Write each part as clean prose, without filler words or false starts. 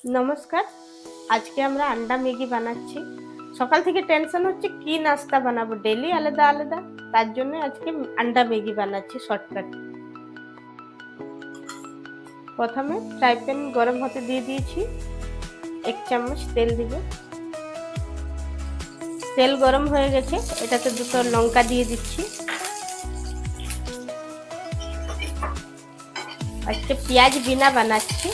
নমস্কার। আজকে আমরা আন্ডা ম্যাগি বানাচ্ছি। সকাল থেকে টেনশন হচ্ছে কি নাস্তা বানাবো, ডেলি আলাদা আলাদা। তার জন্য আজকে আন্ডা ম্যাগি বানাচ্ছি শর্টকাট। প্রথমে ফ্রাই প্যান গরম হতে দিয়ে দিয়েছি, 1 চামচ তেল দিব। তেল গরম হয়ে গেছে, এটাতে দুটো লঙ্কা দিয়ে দিচ্ছি। আজকে পেঁয়াজ বিনা বানাচ্ছি।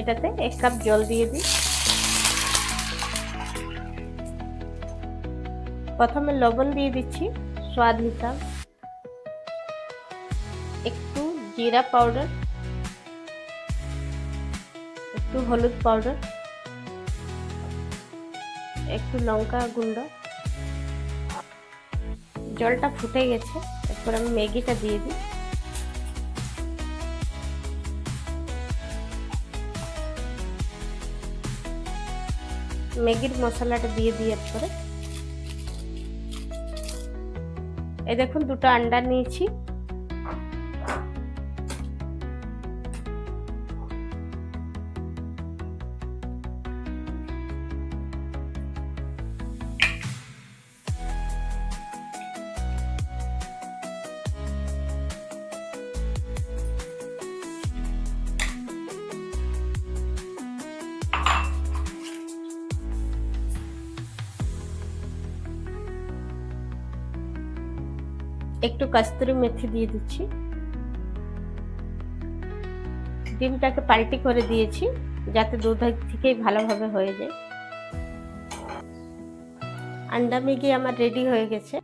এটাতে 1 কাপ জল দিয়ে দিই। প্রথমে লবণ দিয়ে দিচ্ছি স্বাদ হিসাব, একটু জিরা পাউডার, একটু হলুদ পাউডার, একটু লঙ্কা গুঁড়ো। জলটা ফুটে গেছে, এরপর আমি ম্যাগিটা দিয়ে দিই। ম্যাগির মশলাটা দিয়ে দিই। এরপরে এই দেখুন দুটো আন্ডা নিয়েছি। একটু কস্তুরি মেথি দিয়ে দিচ্ছি। ডিমটাকে পাল্টি করে দিয়েছি যাতে দুধ থেকেই ভালোভাবে হয়ে যায়। আন্ডা ম্যাগি আমার রেডি হয়ে গেছে।